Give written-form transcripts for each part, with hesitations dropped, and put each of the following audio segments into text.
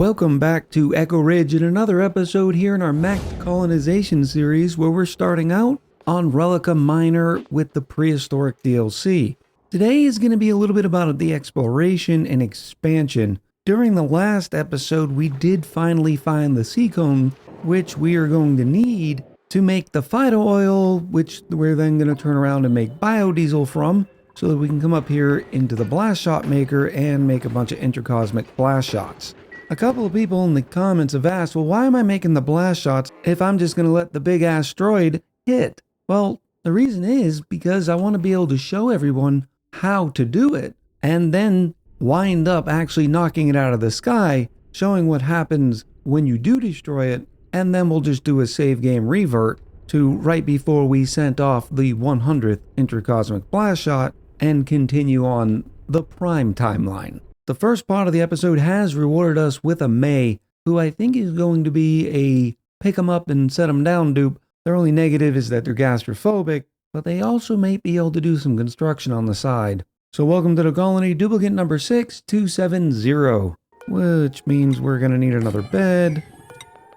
Welcome back to Echo Ridge in another episode here in our Max Colonization series where we're starting out on Relica Minor with the Prehistoric DLC. Today is going to be a little bit about the exploration and expansion. During the last episode we did finally find the sea cone, which we are going to need to make the phyto oil, which we're then going to turn around and make biodiesel from, so that we can come up here into the blast shot maker and make a bunch of intercosmic blast shots. A couple of people in the comments have asked, well, why am I making the blast shots if I'm just going to let the big asteroid hit? Well, the reason is because I want to be able to show everyone how to do it and then wind up actually knocking it out of the sky, showing what happens when you do destroy it, and then we'll just do a save game revert to right before we sent off the 100th intercosmic blast shot and continue on the prime timeline. The first part of the episode has rewarded us with a May, who I think is going to be a pick 'em up and set 'em down dupe. Their only negative is that they're gastrophobic, but they also may be able to do some construction on the side. So welcome to the colony, duplicant number 6270, which means we're going to need another bed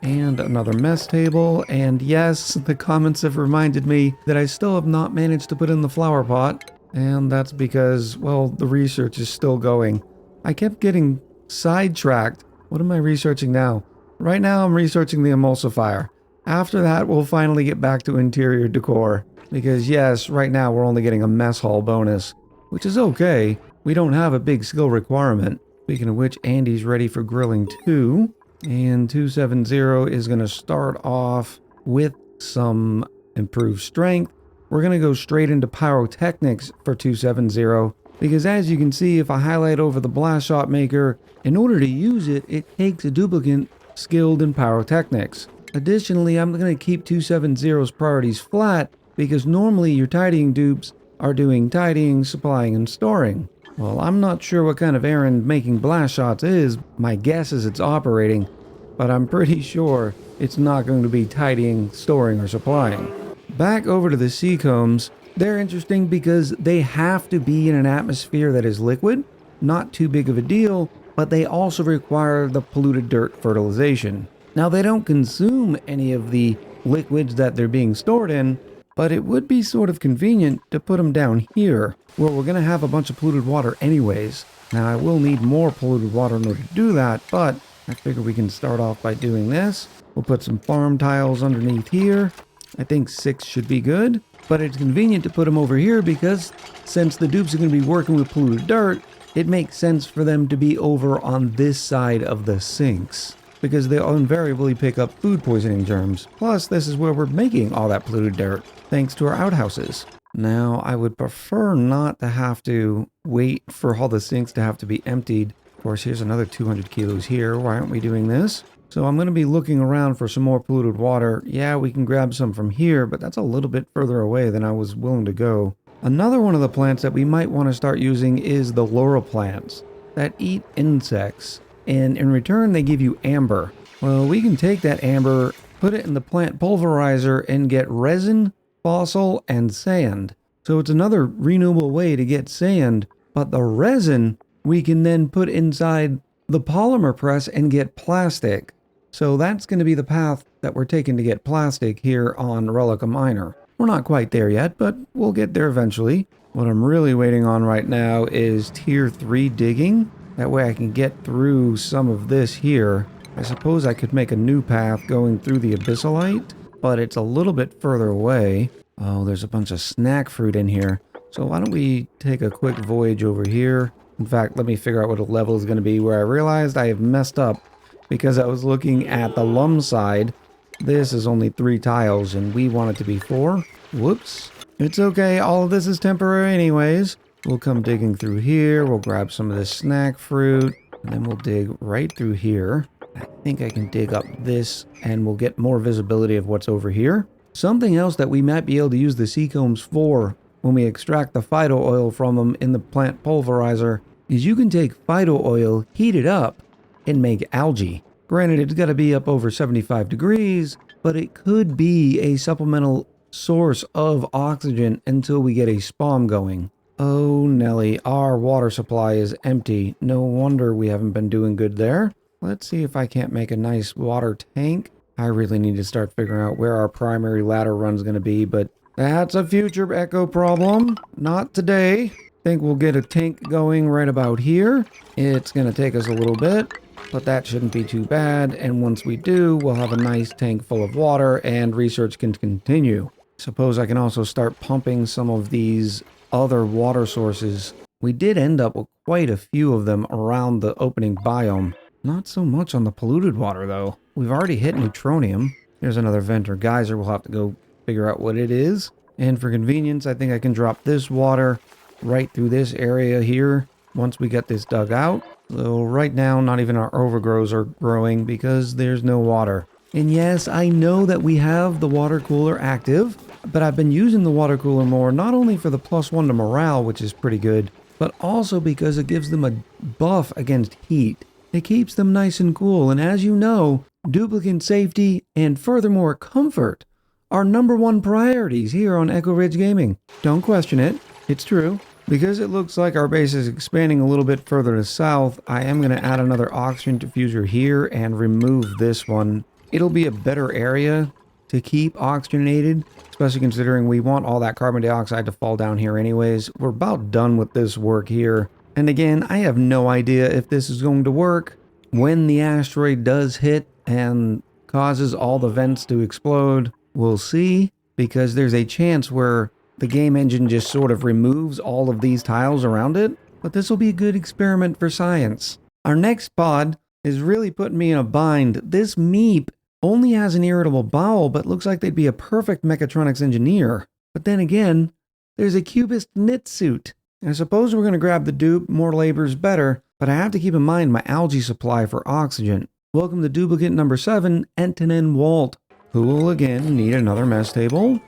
and another mess table. And yes, the comments have reminded me that I still have not managed to put in the flower pot, and that's because, well, the research is still going. I kept getting sidetracked. What am I researching now? Right now I'm researching the emulsifier. After that we'll finally get back to interior decor. Because yes, right now we're only getting a mess hall bonus, which is okay. We don't have a big skill requirement. Speaking of which, Andy's ready for grilling too. And 270 is going to start off with some improved strength. We're going to go straight into pyrotechnics for 270. Because as you can see, if I highlight over the blast shot maker, in order to use it, it takes a duplicant skilled in pyrotechnics. Additionally, I'm going to keep 270's priorities flat because normally your tidying dupes are doing tidying, supplying, and storing. Well, I'm not sure what kind of errand making blast shots is. My guess is it's operating, but I'm pretty sure it's not going to be tidying, storing, or supplying. Back over to the sea combs. They're interesting because they have to be in an atmosphere that is liquid, not too big of a deal, but they also require the polluted dirt fertilization. Now they don't consume any of the liquids that they're being stored in, but it would be sort of convenient to put them down here, where we're going to have a bunch of polluted water anyways. Now I will need more polluted water in order to do that, but I figure we can start off by doing this. We'll put some farm tiles underneath here. I think 6 should be good. But it's convenient to put them over here because since the dupes are going to be working with polluted dirt, it makes sense for them to be over on this side of the sinks because they'll invariably pick up food poisoning germs. Plus, this is where we're making all that polluted dirt thanks to our outhouses. Now, I would prefer not to have to wait for all the sinks to have to be emptied. Of course, here's another 200 kilos here. Why aren't we doing this? So I'm going to be looking around for some more polluted water. Yeah, we can grab some from here, but that's a little bit further away than I was willing to go. Another one of the plants that we might want to start using is the laurel plants that eat insects. And in return, they give you amber. Well, we can take that amber, put it in the plant pulverizer, and get resin, fossil, and sand. So it's another renewable way to get sand, but the resin we can then put inside the polymer press and get plastic. So that's going to be the path that we're taking to get plastic here on Relica Minor. We're not quite there yet, but we'll get there eventually. What I'm really waiting on right now is tier 3 digging. That way I can get through some of this here. I suppose I could make a new path going through the abyssalite, but it's a little bit further away. Oh, there's a bunch of snack fruit in here. So why don't we take a quick voyage over here. In fact, let me figure out what a level is going to be where I realized I have messed up because I was looking at the lum side. This is only 3 tiles and we want it to be 4. Whoops. It's okay. All of this is temporary anyways. We'll come digging through here. We'll grab some of this snack fruit and then we'll dig right through here. I think I can dig up this and we'll get more visibility of what's over here. Something else that we might be able to use the sea combs for when we extract the phyto oil from them in the plant pulverizer is you can take phyto oil, heat it up, and make algae. Granted, it's got to be up over 75 degrees, but it could be a supplemental source of oxygen until we get a spawn going. Oh Nelly, our water supply is empty. No wonder we haven't been doing good there. Let's see if I can't make a nice water tank. I really need to start figuring out where our primary ladder run's going to be, but that's a future Echo problem. Not today. Think we'll get a tank going right about here. It's going to take us a little bit, but that shouldn't be too bad. And once we do, we'll have a nice tank full of water and research can continue. Suppose I can also start pumping some of these other water sources. We did end up with quite a few of them around the opening biome. Not so much on the polluted water, though. We've already hit neutronium. There's another vent or geyser. We'll have to go figure out what it is. And for convenience, I think I can drop this water right through this area here once we get this dug out. So right now, not even our overgrows are growing because there's no water. And yes, I know that we have the water cooler active, but I've been using the water cooler more, not only for the +1 to morale, which is pretty good, but also because it gives them a buff against heat. It keeps them nice and cool, and as you know, duplicant safety and furthermore comfort are #1 priorities here on Echo Ridge Gaming. Don't question it, it's true. Because it looks like our base is expanding a little bit further to south, I am going to add another oxygen diffuser here and remove this one. It'll be a better area to keep oxygenated, especially considering we want all that carbon dioxide to fall down here anyways. We're about done with this work here. And again, I have no idea if this is going to work when the asteroid does hit and causes all the vents to explode. We'll see, because there's a chance where the game engine just sort of removes all of these tiles around it. But this will be a good experiment for science. Our next pod is really putting me in a bind. This Meep only has an irritable bowel, but looks like they'd be a perfect mechatronics engineer. But then again, there's a cubist knit suit. I suppose we're going to grab the dupe, more labor's better, but I have to keep in mind my algae supply for oxygen. Welcome to duplicant number 7, Antonin Walt, who will again need another mess table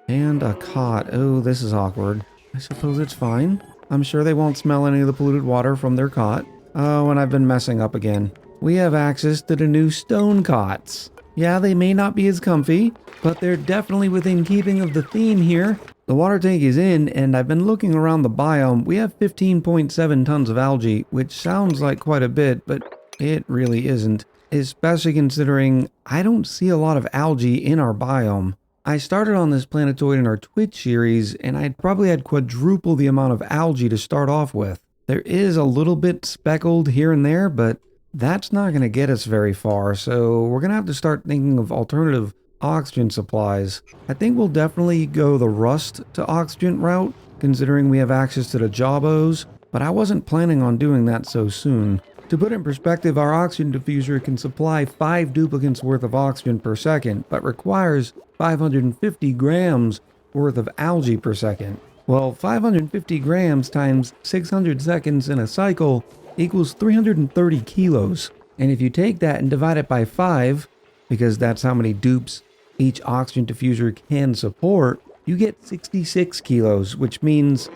and a cot. Oh, this is awkward. I suppose it's fine. I'm sure they won't smell any of the polluted water from their cot. Oh, and I've been messing up again. We have access to the new stone cots. Yeah, they may not be as comfy, but they're definitely within keeping of the theme here. The water tank is in, and I've been looking around the biome. We have 15.7 tons of algae, which sounds like quite a bit, but it really isn't. Especially considering I don't see a lot of algae in our biome. I started on this planetoid in our Twitch series, and I'd probably had quadruple the amount of algae to start off with. There is a little bit speckled here and there, but that's not going to get us very far, so we're going to have to start thinking of alternative oxygen supplies. I think we'll definitely go the rust to oxygen route, considering we have access to the Jabos, but I wasn't planning on doing that so soon. To put it in perspective, our oxygen diffuser can supply 5 duplicants worth of oxygen per second, but requires 550 grams worth of algae per second. Well, 550 grams times 600 seconds in a cycle equals 330 kilos. And if you take that and divide it by 5, because that's how many dupes each oxygen diffuser can support, you get 66 kilos, which means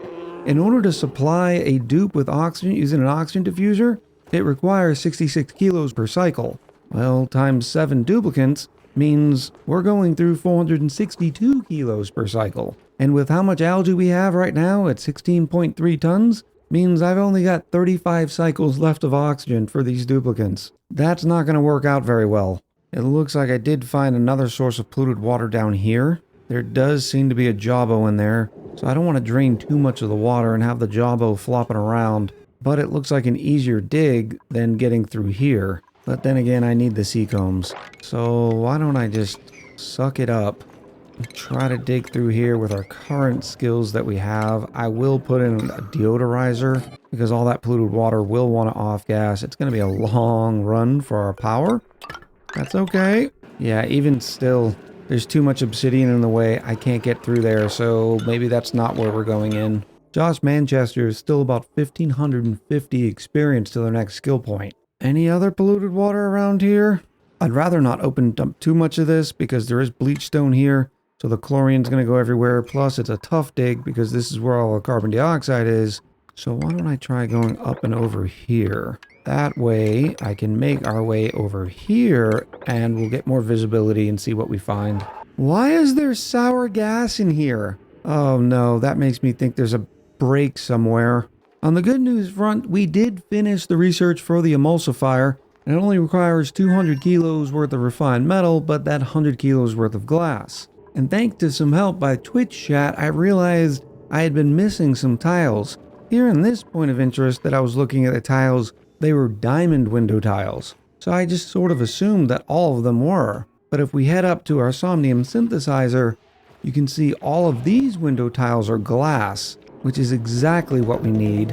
in order to supply a dupe with oxygen using an oxygen diffuser, it requires 66 kilos per cycle. Well, times 7 duplicants means we're going through 462 kilos per cycle. And with how much algae we have right now at 16.3 tons, means I've only got 35 cycles left of oxygen for these duplicants. That's not going to work out very well. It looks like I did find another source of polluted water down here. There does seem to be a Jawbo in there, so I don't want to drain too much of the water and have the Jawbo flopping around. But it looks like an easier dig than getting through here. But then again, I need the sea combs. So why don't I just suck it up and try to dig through here with our current skills that we have. I will put in a deodorizer because all that polluted water will want to off-gas. It's going to be a long run for our power. That's okay. Yeah, even still, there's too much obsidian in the way. I can't get through there, so maybe that's not where we're going in. Josh Manchester is still about 1,550 experience to their next skill point. Any other polluted water around here? I'd rather not open up too much of this because there is bleach stone here, so the chlorine's going to go everywhere. Plus, it's a tough dig because this is where all the carbon dioxide is. So why don't I try going up and over here? That way, I can make our way over here, and we'll get more visibility and see what we find. Why is there sour gas in here? Oh no, that makes me think there's a break somewhere. On the good news front, we did finish the research for the emulsifier, And it only requires 200 kilos worth of refined metal, but that 100 kilos worth of glass. And thanks to some help by Twitch chat, I realized I had been missing some tiles. Here in this point of interest that I was looking at the tiles, they were diamond window tiles. So I just sort of assumed that all of them were. But if we head up to our somnium synthesizer, you can see all of these window tiles are glass, which is exactly what we need.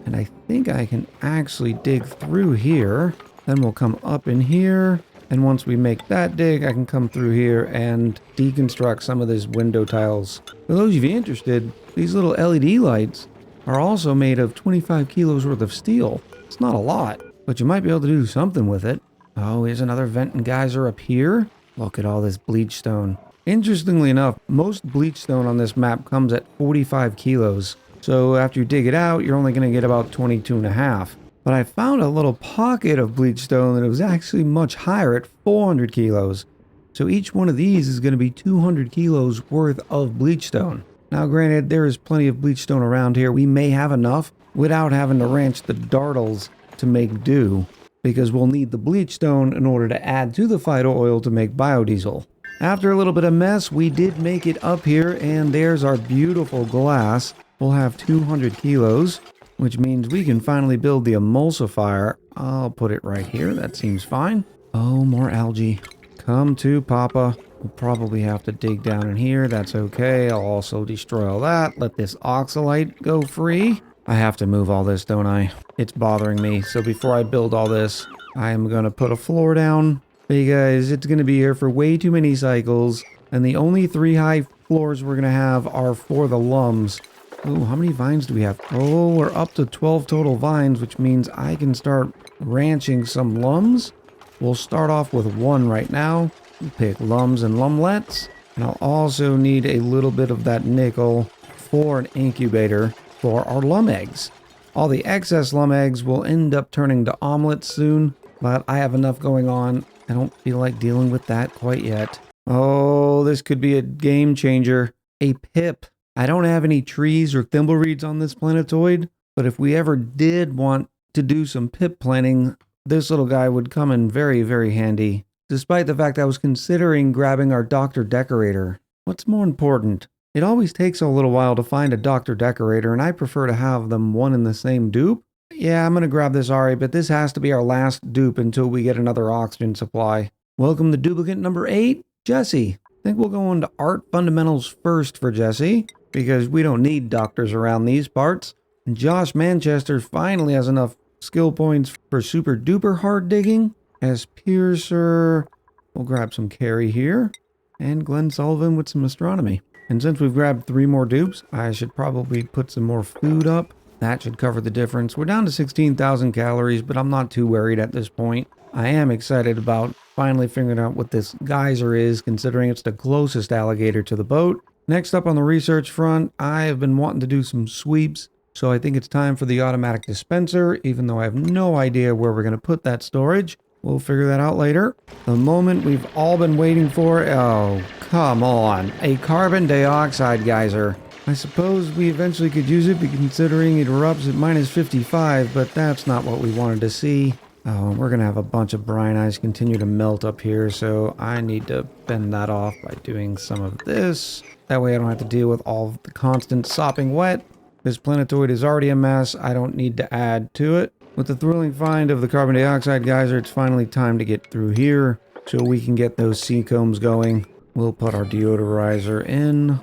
And I think I can actually dig through here. Then we'll come up in here. And once we make that dig, I can come through here and deconstruct some of these window tiles. For those of you interested, these little LED lights are also made of 25 kilos worth of steel. It's not a lot, but you might be able to do something with it. Oh, here's another vent and geyser up here. Look at all this bleach stone. Interestingly enough, most bleach stone on this map comes at 45 kilos. So after you dig it out, you're only going to get about 22.5. But I found a little pocket of bleach stone that was actually much higher at 400 kilos. So each one of these is going to be 200 kilos worth of bleach stone. Now granted, there is plenty of bleach stone around here. We may have enough without having to ranch the dartles to make do, because we'll need the bleach stone in order to add to the phyto oil to make biodiesel. After a little bit of mess, we did make it up here, and there's our beautiful glass. We'll have 200 kilos. Which means we can finally build the emulsifier. I'll put it right here. That seems fine. Oh, more algae. Come to Papa. We'll probably have to dig down in here. That's okay. I'll also destroy all that. Let this oxalite go free. I have to move all this, don't I? It's bothering me. So before I build all this, I'm going to put a floor down. Because it's going to be here for way too many cycles. And the only 3 high floors we're going to have are for the lums. Oh, how many vines do we have? Oh, we're up to 12 total vines, which means I can start ranching some lums. We'll start off with 1 right now. We'll pick lums and lumlets. And I'll also need a little bit of that nickel for an incubator for our lum eggs. All the excess lum eggs will end up turning to omelets soon, but I have enough going on. I don't feel like dealing with that quite yet. Oh, this could be a game changer. A pip. I don't have any trees or thimbleweeds on this planetoid, but if we ever did want to do some pip planting, this little guy would come in very, very handy. Despite the fact I was considering grabbing our Dr. Decorator. What's more important? It always takes a little while to find a Dr. Decorator, and I prefer to have them one in the same dupe. Yeah, I'm going to grab this Ari, but this has to be our last dupe until we get another oxygen supply. Welcome to duplicant number 8, Jesse. I think we'll go into art fundamentals first for Jesse, because we don't need doctors around these parts. And Josh Manchester finally has enough skill points for super duper hard digging. As Piercer, we'll grab some carry here. And Glenn Sullivan with some astronomy. And since we've grabbed 3 more dupes, I should probably put some more food up. That should cover the difference. We're down to 16,000 calories, but I'm not too worried at this point. I am excited about finally figuring out what this geyser is, considering it's the closest alligator to the boat. Next up on the research front, I have been wanting to do some sweeps, so I think it's time for the automatic dispenser, even though I have no idea where we're going to put that storage. We'll figure that out later. The moment we've all been waiting for, oh, come on, a carbon dioxide geyser. I suppose we eventually could use it, considering it erupts at minus 55, but that's not what we wanted to see. Oh, we're going to have a bunch of brine ice continue to melt up here, so I need to bend that off by doing some of this. That way I don't have to deal with all of the constant sopping wet. This planetoid is already a mess. I don't need to add to it. With the thrilling find of the carbon dioxide geyser, it's finally time to get through here so we can get those sea combs going. We'll put our deodorizer in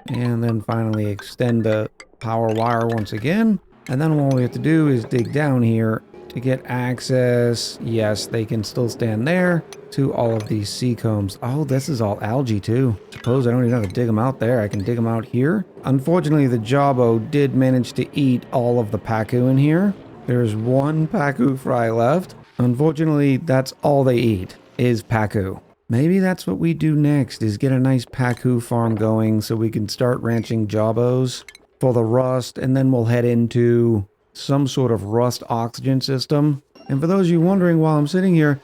and then finally extend the power wire once again. And then all we have to do is dig down here to get access. Yes, they can still stand there to all of these sea combs. Oh, this is all algae too. Suppose I don't even have to dig them out there. I can dig them out here. Unfortunately, the Jawbo did manage to eat all of the pacu in here. There's 1 pacu fry left. Unfortunately, that's all they eat is pacu. Maybe that's what we do next, is get a nice pacu farm going so we can start ranching Jabos for the rust, and then we'll head into some sort of rust oxygen system. And for those of you wondering while I'm sitting here,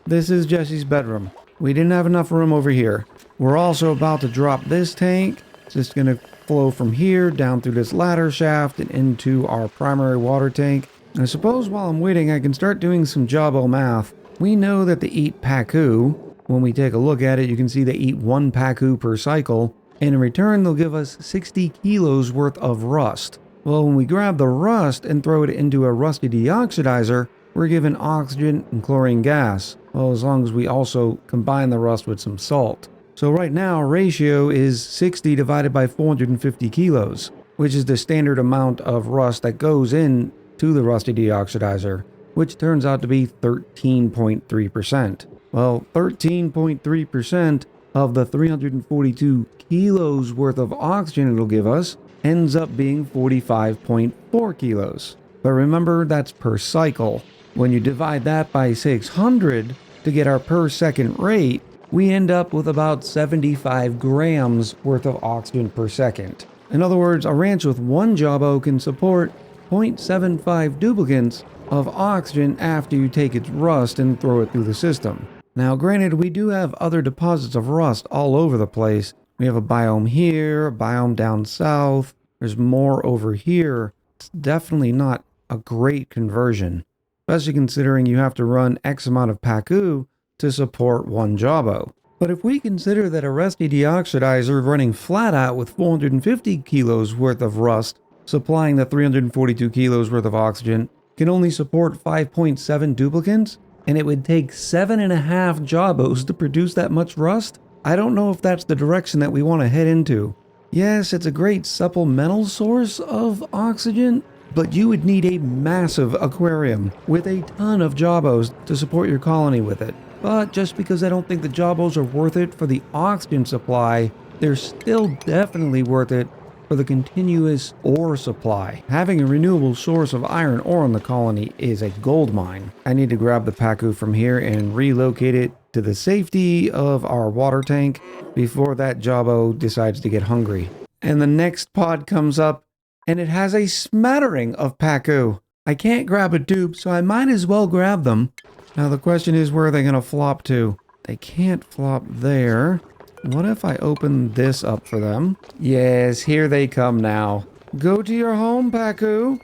this is Jesse's bedroom. We didn't have enough room over here. We're also about to drop this tank. It's just going to flow from here down through this ladder shaft and into our primary water tank. I suppose while I'm waiting, I can start doing some Jawbo math. We know that they eat paku. When we take a look at it, you can see they eat 1 paku per cycle, and in return, they'll give us 60 kilos worth of rust. Well, when we grab the rust and throw it into a rusty deoxidizer, we're given oxygen and chlorine gas. Well, as long as we also combine the rust with some salt. So right now, our ratio is 60 divided by 450 kilos, which is the standard amount of rust that goes in to the rusty deoxidizer, which turns out to be 13.3%. Well, 13.3% of the 342 kilos worth of oxygen it'll give us ends up being 45.4 kilos. But remember, that's per cycle. When you divide that by 600 to get our per second rate, we end up with about 75 grams worth of oxygen per second. In other words, a ranch with 1 Jawbo can support 0.75 duplicants of oxygen after you take its rust and throw it through the system. Now, granted, we do have other deposits of rust all over the place. We have a biome here, a biome down south. There's more over here. It's definitely not a great conversion, especially considering you have to run X amount of paku to support 1 Jawbo. But if we consider that a rusty deoxidizer running flat out with 450 kilos worth of rust, supplying the 342 kilos worth of oxygen, can only support 5.7 duplicants, and it would take 7.5 Jawbos to produce that much rust? I don't know if that's the direction that we want to head into. Yes, it's a great supplemental source of oxygen, but you would need a massive aquarium with a ton of Jawbos to support your colony with it. But just because I don't think the Jawbos are worth it for the oxygen supply, they're still definitely worth it for the continuous ore supply. Having a renewable source of iron ore in the colony is a gold mine. I need to grab the paku from here and relocate it to the safety of our water tank before that Jawbo decides to get hungry. And the next pod comes up and it has a smattering of paku. I can't grab a dupe, so I might as well grab them. Now the question is, where are they going to flop to? They can't flop there. What if I open this up for them? Yes, here they come now. Go to your home, paku.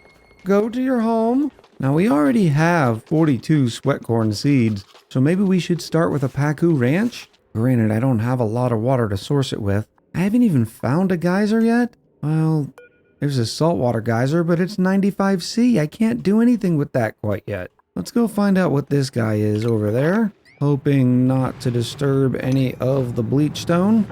Go to your home. Now we already have 42 sweatcorn seeds, so maybe we should start with a paku ranch? Granted, I don't have a lot of water to source it with. I haven't even found a geyser yet. Well, there's a saltwater geyser, but it's 95C. I can't do anything with that quite yet. Let's go find out what this guy is over there. Hoping not to disturb any of the bleach stone.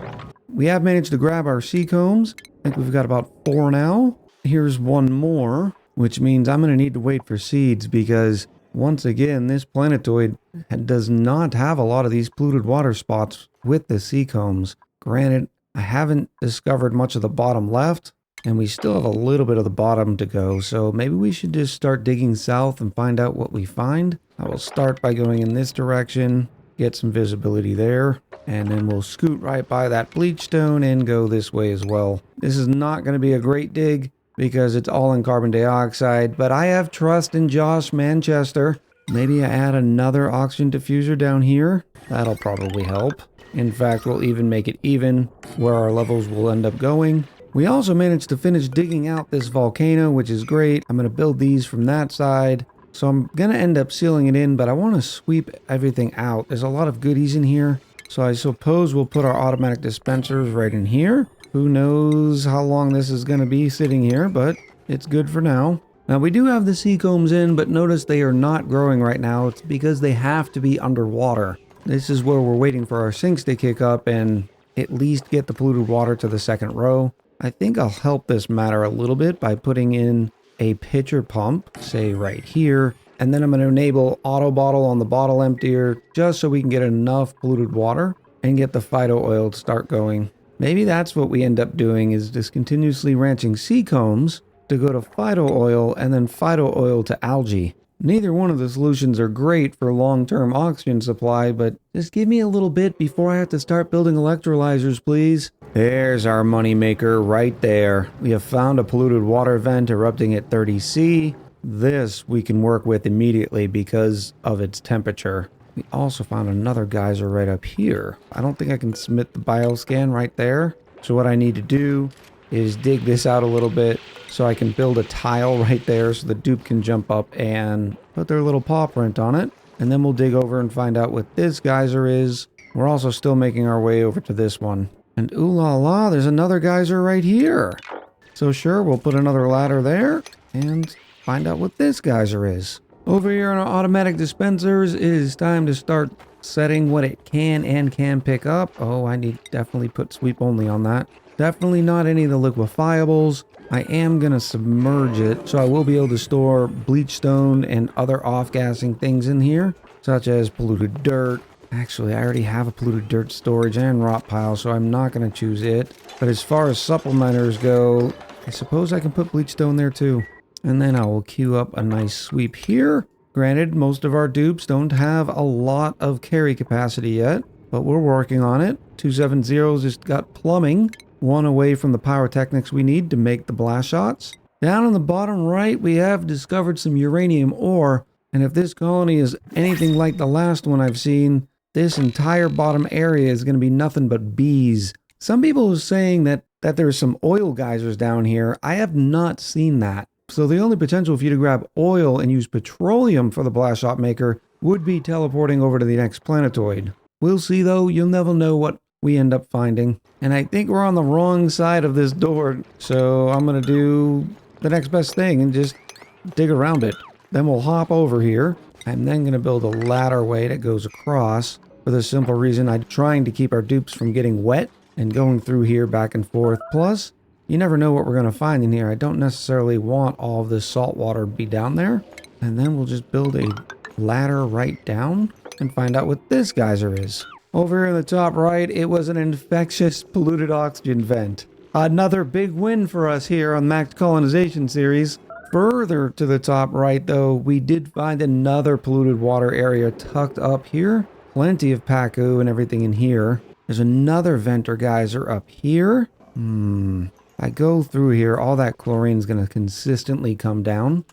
We have managed to grab our sea combs. I think we've got about 4 now. Here's 1 more, which means I'm going to need to wait for seeds because, once again, this planetoid does not have a lot of these polluted water spots with the sea combs. Granted, I haven't discovered much of the bottom left, and we still have a little bit of the bottom to go, so maybe we should just start digging south and find out what we find. I will start by going in this direction, get some visibility there, and then we'll scoot right by that bleach stone and go this way as well. This is not going to be a great dig because it's all in carbon dioxide, but I have trust in Josh Manchester. Maybe I add another oxygen diffuser down here. That'll probably help. In fact, we'll even make it even where our levels will end up going. We also managed to finish digging out this volcano, which is great. I'm going to build these from that side. So I'm going to end up sealing it in, but I want to sweep everything out. There's a lot of goodies in here. So I suppose we'll put our automatic dispensers right in here. Who knows how long this is going to be sitting here, but it's good for now. Now we do have the sea combs in, but notice they are not growing right now. It's because they have to be underwater. This is where we're waiting for our sinks to kick up and at least get the polluted water to the second row. I think I'll help this matter a little bit by putting in a pitcher pump, say right here, and then I'm going to enable auto bottle on the bottle emptier just so we can get enough polluted water and get the phyto oil to start going. Maybe that's what we end up doing, is just continuously ranching sea combs to go to phyto oil and then phyto oil to algae. Neither one of the solutions are great for long-term oxygen supply, but just give me a little bit before I have to start building electrolyzers, please. There's our moneymaker right there. We have found a polluted water vent erupting at 30C. This we can work with immediately because of its temperature. We also found another geyser right up here. I don't think I can submit the bioscan right there. So what I need to do is dig this out a little bit so I can build a tile right there so the dupe can jump up and put their little paw print on it. And then we'll dig over and find out what this geyser is. We're also still making our way over to this one. And ooh la la, there's another geyser right here. So sure, we'll put another ladder there and find out what this geyser is. Over here on our automatic dispensers, it is time to start setting what it can and can pick up. Oh, I need to definitely put sweep only on that. Definitely not any of the liquefiables. I am going to submerge it, so I will be able to store bleach stone and other off-gassing things in here, such as polluted dirt. Actually, I already have a polluted dirt storage and rot pile, so I'm not going to choose it. But as far as supplementers go, I suppose I can put bleach stone there too. And then I will queue up a nice sweep here. Granted, most of our dupes don't have a lot of carry capacity yet, but we're working on it. 270's just got plumbing. One away from the pyrotechnics we need to make the blast shots. Down on the bottom right, we have discovered some uranium ore. And if this colony is anything like the last one I've seen, this entire bottom area is going to be nothing but bees. Some people are saying that there's some oil geysers down here. I have not seen that. So the only potential for you to grab oil and use petroleum for the blast shot maker would be teleporting over to the next planetoid. We'll see though, you'll never know what we end up finding. And I think we're on the wrong side of this door, so I'm going to do the next best thing and just dig around it. Then we'll hop over here. I'm then going to build a ladder way that goes across for the simple reason I'm trying to keep our dupes from getting wet and going through here back and forth. Plus, you never know what we're going to find in here. I don't necessarily want all of this salt water to be down there. And then we'll just build a ladder right down and find out what this geyser is. Over here in the top right, it was an infectious polluted oxygen vent. Another big win for us here on Max Colonization series. Further to the top right though, we did find another polluted water area tucked up here. Plenty of Pacu and everything in here. There's another vent or geyser up here. I go through here, all that chlorine is going to consistently come down.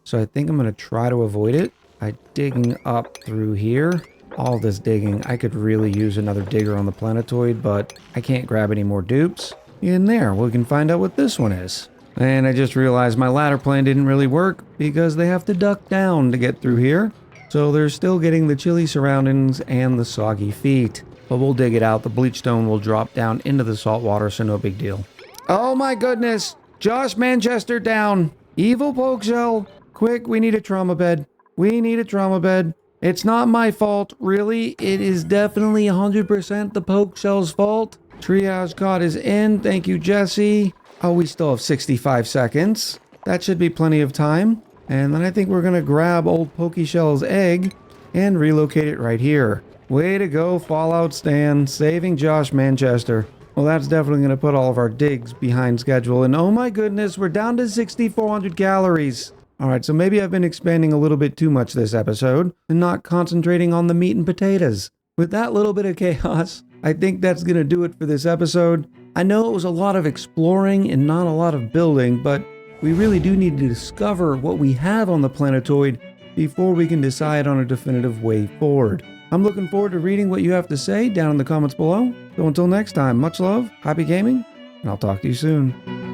So I think I'm going to try to avoid it by digging up through here. All this digging, I could really use another digger on the planetoid, but I can't grab any more dupes. In there, we can find out what this one is. And I just realized my ladder plan didn't really work because they have to duck down to get through here. So they're still getting the chilly surroundings and the soggy feet. But we'll dig it out. The bleach stone will drop down into the salt water, so no big deal. Oh my goodness! Josh Manchester down! Evil poke shell! Quick, we need a trauma bed. We need a trauma bed. It's not my fault, really. It is definitely 100% the poke shell's fault. Triage cod is in. Thank you, Jesse. Oh, we still have 65 seconds. That should be plenty of time. And then I think we're going to grab old Pokey Shell's egg and relocate it right here. Way to go, Fallout Stan, saving Josh Manchester. Well, that's definitely going to put all of our digs behind schedule. And oh my goodness, we're down to 6,400 calories. Alright, so maybe I've been expanding a little bit too much this episode and not concentrating on the meat and potatoes. With that little bit of chaos, I think that's going to do it for this episode. I know it was a lot of exploring and not a lot of building, but we really do need to discover what we have on the planetoid before we can decide on a definitive way forward. I'm looking forward to reading what you have to say down in the comments below. So until next time, much love, happy gaming, and I'll talk to you soon.